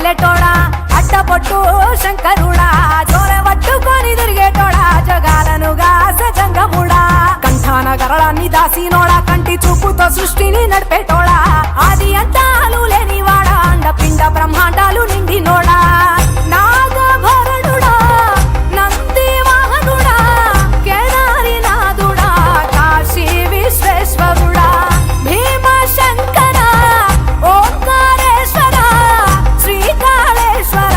ఏలేటోడా అట్టపొట్టు శంకరుడా జోరె పట్టుకొని తిరిగేటోడా జగాలను గాసె జంగముడా కంఠాన గరళాన్ని దాసినోడా కంటి చూపుతో సృష్టిని నడిపేటోడా ఆది అంతాలు లేనివాడా అండపిండ బ్రహ్మాండాలు నిండినోడా నాగభరణుడా నంది వాహనుడా కేదారి నాథుడా కాశీ విశ్వేశ్వరుడా భీమ శంకర ఓంకారేశ్వర శ్రీకాళేశ్వర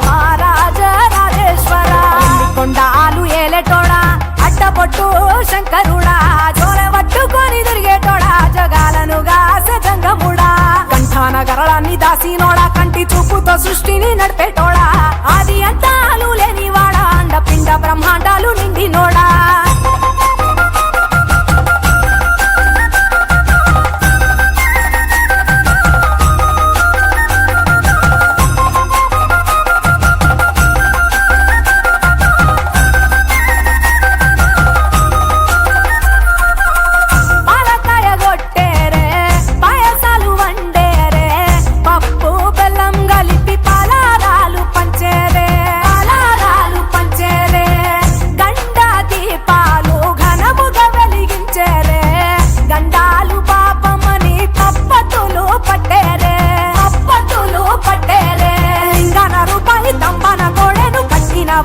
మహారాజ రాజేశ్వర కొండాలు ఏలేటోడా అట్టపొట్టు శంకరుడా జోరె పట్టుకొని తిరిగేటోడా జగాలను గాసె జంగముడా కంఠాన గరళాన్ని దాసినోడా కంటి చూపుతో సృష్టిని నడిపేటోడా ఆది అంతాలు లేనివాడా అండపిండ బ్రహ్మాండాలు నిండినోడా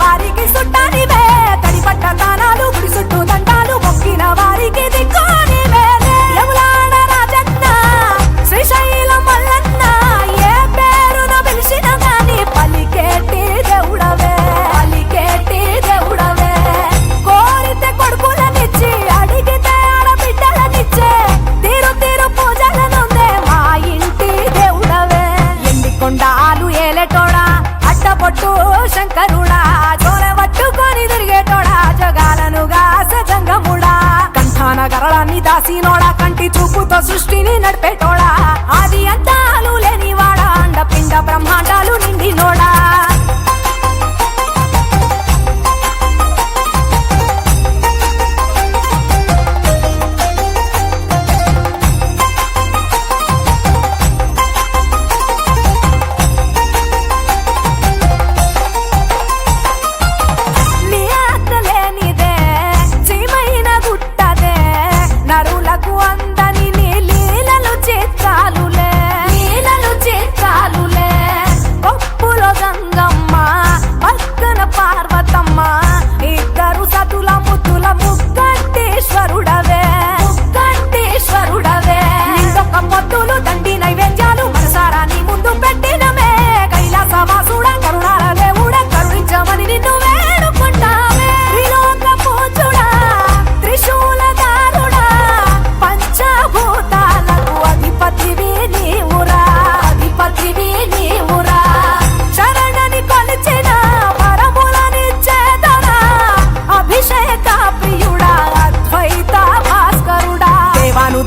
వారికి సుట్టానివే తడిపట్ట దానాలు గుడి చుట్టూ దండాలు మొక్కిన వారికి దిక్కునివే యములాడ రాజన్న శ్రీశైలం మల్లన్న ఏ పేరున పిలిచిన గాని పలికేటి దేవుడవే కోరితే కొడుకులనిచ్చి అడిగితే ఆడబిడ్డలనిచ్చే తీరు తీరు పూజలనుందే మా ఇంటి దేవుడవే ఎండికొండాలు ఏలేటోడా అట్టపొట్టు శంకరుడా జోరె పట్టుకొని తిరిగేటోడా జగాలను గాసె జంగముడా కంఠాన గరళాన్ని దాసినోడా కంటి చూపుతో సృష్టిని నడిపేటోడా ఆది అంతాలు లేనివాడా అండపిండ బ్రహ్మాండాలు నిండినోడా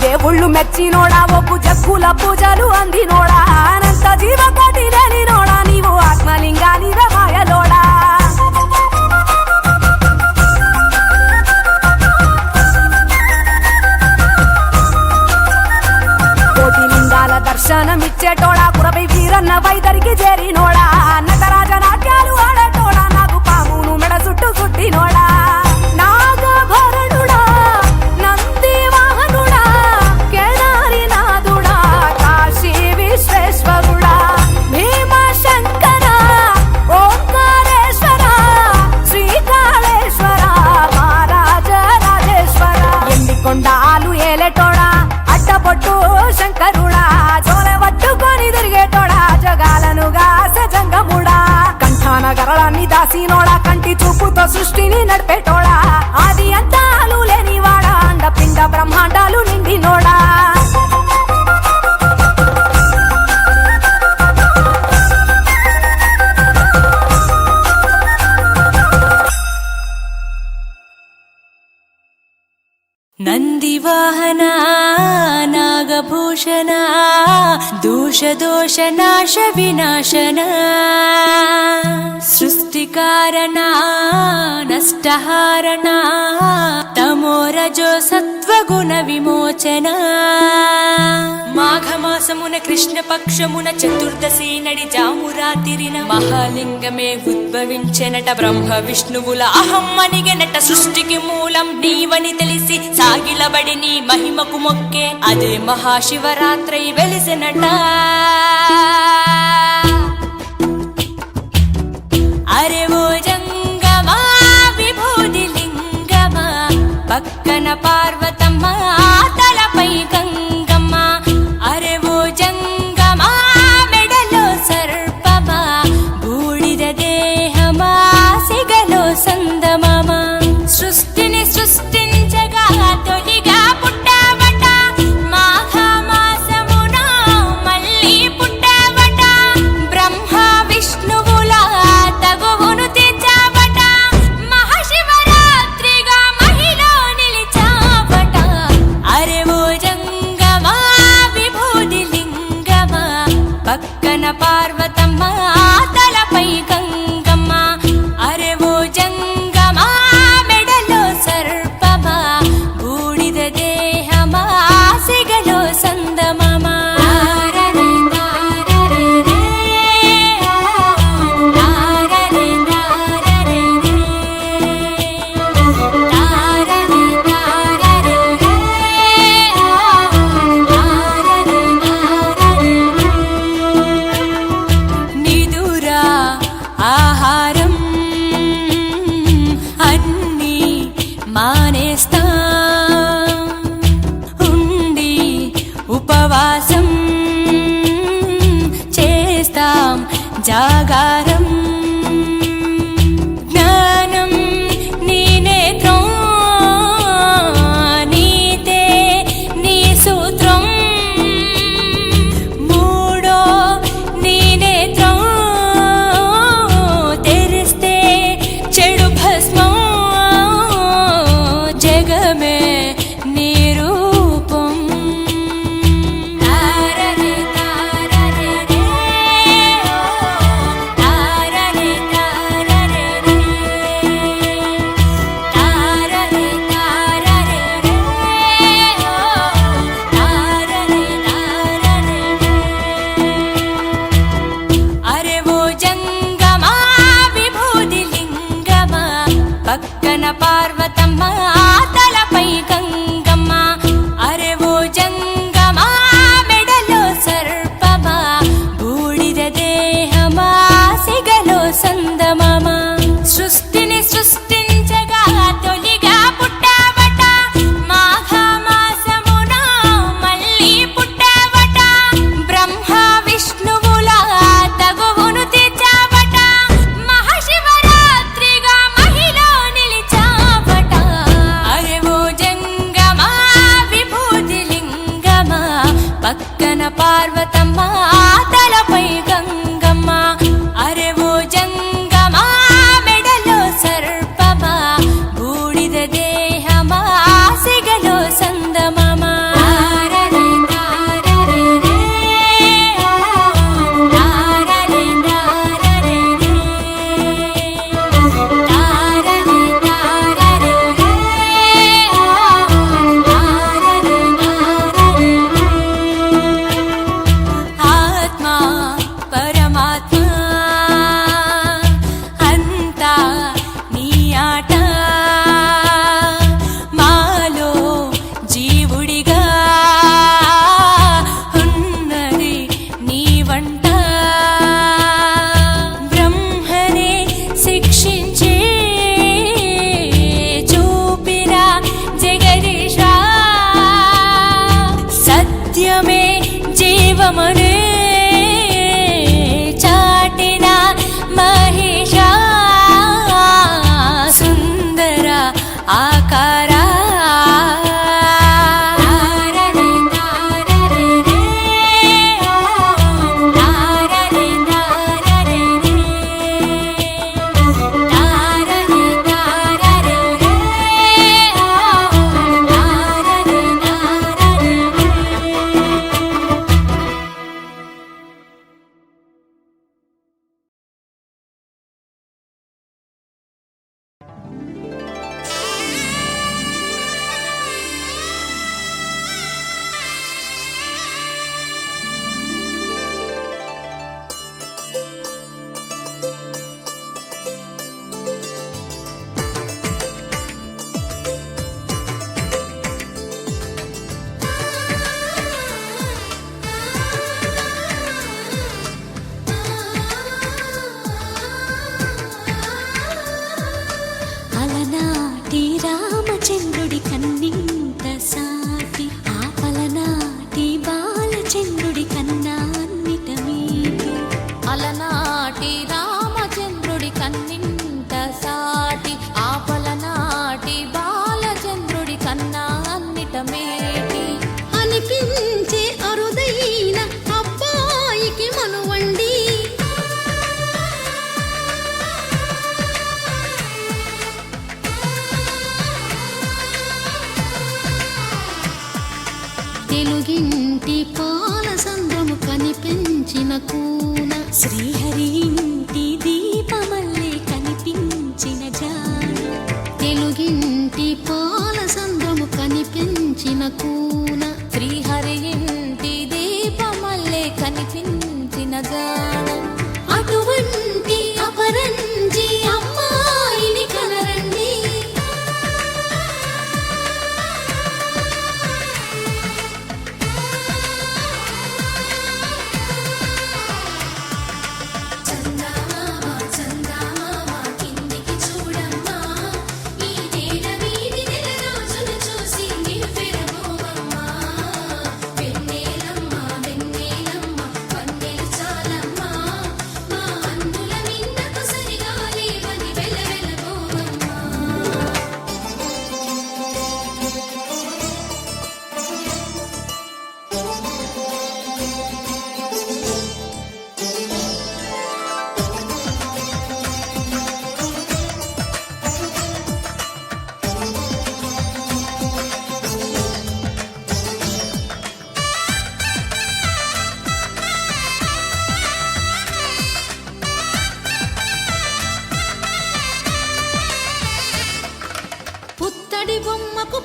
దేవుళ్ళు మెచ్చినోడా ఒప్పు జక్కుల పూజలు అందినోడా అనంత జీవకోటి లేనినోడా నీవు ఆత్మలింగానివే మాయలోడా కోటి లింగాల దర్శనమిచ్చేటోడా కురవై వీరన్న వైదరికి చేరినోడా నటరాజ నాట్యాలు ఆడేటోడా నాకు పామును మెడ చుట్టూ కుట్టినోడా నాగభరణుడా నంది వాహనుడా కేదారి నాథుడా కాశీ విశ్వేశ్వరుడా భీమ శంకర ఓంకారేశ్వర శ్రీకాళేశ్వర మహారాజ రాజేశ్వర ఎండికొండాలు ఏలేటోడా అట్టపొట్టు శంకరుడా జోరె పట్టుకొని తిరిగేటోడా జగాలను గాసె జంగముడా కంఠాన గరళాన్ని దాసినోడా కంటి చూపుతో సృష్టిని నడిపేటోడా ఆది అంతాలు లేనివాడా అండపిండ బ్రహ్మాండాలు నిండినోడా నందివాహన నాగభూషణ దోష నాశ వినాశన సృష్టికారణ నష్టహారణ తమోరజో సత్వగుణ విమోచన మాఘమాస మాసమున కృష్ణ పక్షమున చతుర్దశి నడి జామురాతిరిన మహాలింగమే ఉద్భవించెనట. బ్రహ్మ విష్ణువుల అహం అనిగెనట. సృష్టికి మూలం నీవని తెలిసి సాగిలబడి నీ మహిమకు మొక్కే అదే మహాశివరాత్రి వెలిసెనట. అరే ఓ జంగమా విభూది లింగమా, పక్కన పార్వతమ్మ తలపై గంగమ్మ. అరే ఓ జంగమా మెడలో సర్పమా, బూడిద దేహమా సిగలో సందమమా. సృష్టిని సృష్టించగా తొలిగా పుట్టావట, మాఘమాసమున మళ్ళీ పుట్టావట. బ్రహ్మ విష్ణువుల తగువును తీర్చావట, మహాశివరాత్రిగా మహిలో నిలిచావట. అరే ఓ జంగమా విభూది లింగమా, పక్కన పార్వతమ్మ తలపై గంగమ్మ. అరే ఓ జంగమా మెడలో సర్పమా, బూడిద దేహమా సిగలో సందమమా. నిదురా ఆహారం అన్నీ మానేస్తా, ఉండి ఉపవాసం చేస్తాం జాగారం. జ్ఞానం నీ నేత్రం, నీతే నీ సూత్రం. మూడో నీ నేత్రం తెరిస్తే చెడు భస్మం, జగమే నీ రూపం. తారరే తారరే రే, తారరే తారరే రే, తారరే తారరే రే, తారరే తారరే రే. అరే ఓ జంగమా విభూది లింగమా, పక్కన పార్వతమ్మ తలపై గంగమ్మ. అరే ఓ జంగమా మెడలో సర్పమా, బూడిద దేహమా సిగలో సందమమా. సృష్టిని సృష్టించగా తొలిగా పుట్టావట, మాఘమాసమున మళ్ళీ పుట్టావట. బ్రహ్మ విష్ణువుల తగువును తీర్చావట, మహాశివరాత్రిగా మహిలో నిలిచావట. అరే ఓ జంగమా విభూతి లింగమా, పక్కన పార్వతమ్మ తలపై గంగమ్మ. అరే ఓ జంగమా మెడలో సర్పమా, బూడిద దేహమా సిగలో సందమమా. తారరే తారరే రే, తారరే తారరే రే, తారరే తారరే రే, తారరే తారరే రే. ఆత్మ పరమాత్మ అంతా నీ ఆట, మాలో జీవుడిగా ఉన్నది నీ వంట. బ్రహ్మనే శిక్షించి చూపిన జగదీశ, సత్యమే జీవమనే చాటిన మహేశ. సుందర ఆకారా, తారరే తారరే రే, తారరే తారరే రే, తారరే తారరే రే, తారరే తారరే రే.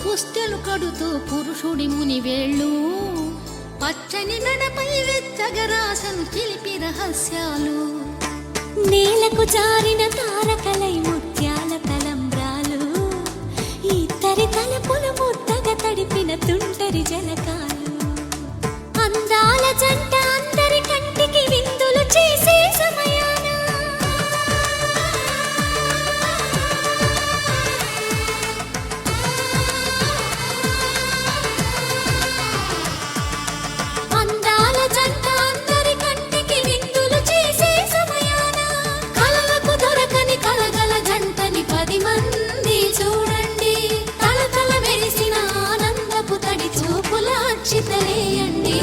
పుస్తెలు కడుతూ పురుషుడి ముని వేళ్ళు పచ్చని మెడపై వెచ్చగరాసను చిలిపి రహస్యాలు నేలకు జారిన తారకలై ముత్యాల తలంబ్రాలు ఇద్దరి తలపులు ముద్దగా తడిపిన తుంటరి జలకాలు అందాల జంట అందరి కంటికి విందులు చేసే సమయాన అందాల జంట అందరి కంటికి విందులు చేసే సమయాన కలలకు దొరకని కలగల జంటని 10 మంది చూడండి తలతల మెరిసిన ఆనందపు తడి చూపుల అక్షితలేయండి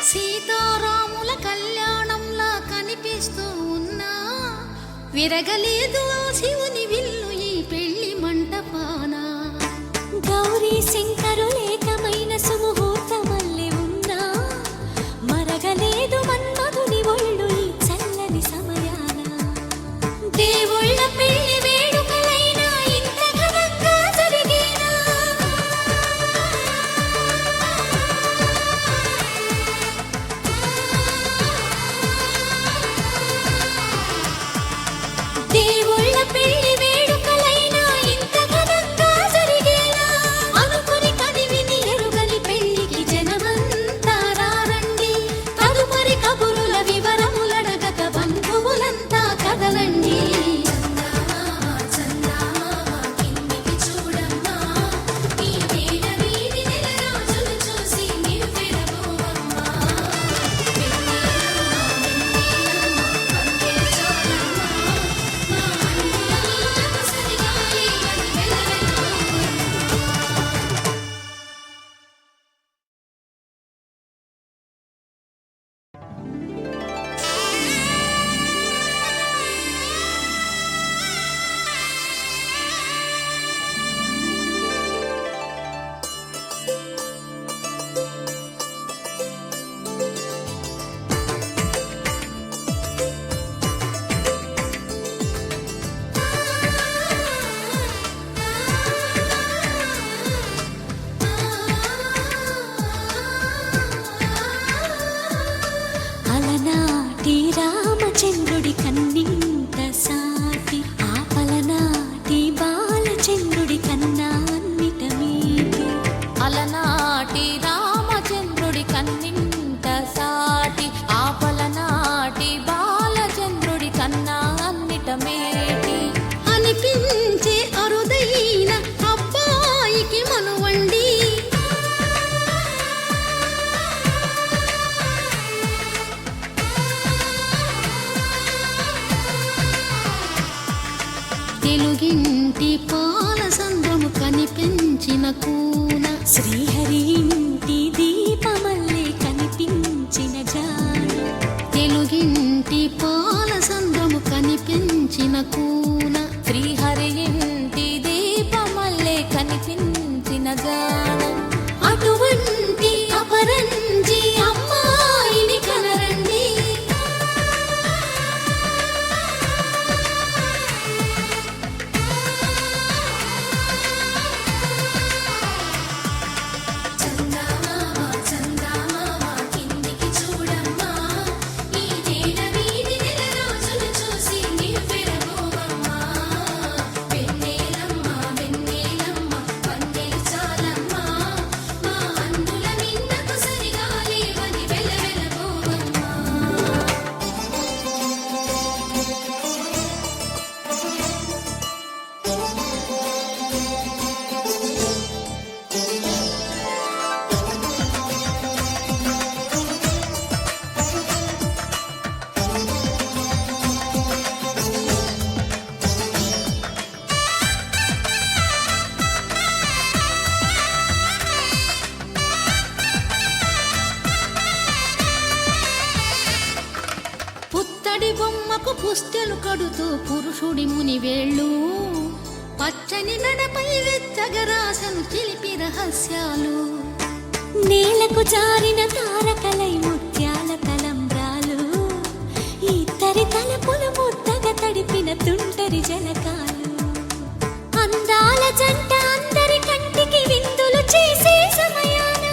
సీతారాముల కళ్యాణంలా కనిపిస్తూ ఉన్నా విరగలేదు ఆ శివుని విల్లు ఈ పెళ్లి మంటపాన గౌరీ శంకరులేకమైన సుముహూర్తమల్లె ఉన్నా మరగలేదు మన్మధుని ఒళ్ళు ఈ చల్లని సమయాన దేవుళ్ళ పెళ్లి వేడుకలైనా ఇంత ఘనంగా జరిగేనా దేవుళ్ళ పెళ్లి వేడుకలైనా ఇంత ఘనంగా జరిగేనా అనుకుని కదివిని ఎరుగని పెళ్లికి జనమంతా రారండి తదుపరి కబురుల వివరములడగక బంధువులంతా కదలండి అలనాటి రామచంద్రుడి కన్నింత సాటి ఆపలనాటి బాలచంద్రుడి కన్నా అన్నిట మీటి అలనాటి రామచంద్రుడి కన్నింత సాటి ఆపలనాటి బాలచంద్రుడి కన్నా అన్నిట మేటి అనిపించే అరుదైన అబ్బాయికి మనువండి తెలుగింటి పాల సంద్రము కనిపించిన కూన శ్రీహరి ఇంటి దీపమల్లే కనిపించిన జాడ తెలుగింటి పాల సంద్రము కనిపించిన కూన శ్రీహరి ఇంటి దీపమల్లే కనిపించిన జాడ అటువంటి అపరంజి అమ్మాయిని కనరండి చూసి నీ గుమ్మడి బొమ్మకు పుస్తెలు కడుతూ పురుషుడి ముని వేళ్ళు పచ్చని మెడపై వెచ్చగరాసను చిలిపి రహస్యాలు నేలకు జారిన తారకలై ముత్యాల తలంబ్రాలు ఇద్దరి తలపులు ముద్దగా తడిపిన తుంటరి జలకాలు అందాల జంట అందరి కంటికి విందులు చేసే సమయాన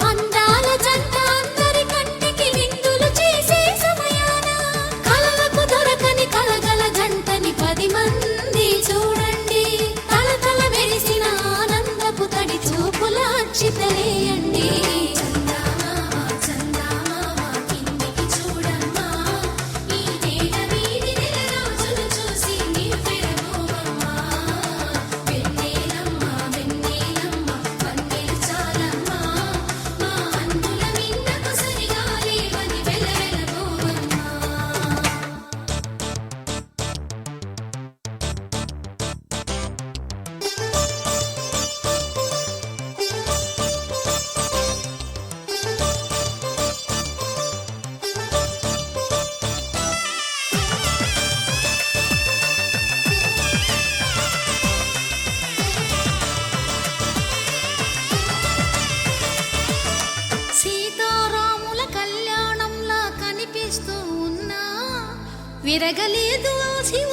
అందాల జంట అందరి కంటికి విందులు చేసే సమయాన కలలకు దొరకని కలగల జంటని 10 మంది చూడండి తల మెరిసిన ఆనందపు తడి చూపుల అచ్చితలేయండి సీతారాముల కళ్యాణంలా కనిపిస్తూ ఉన్నా విరగలేదు శివ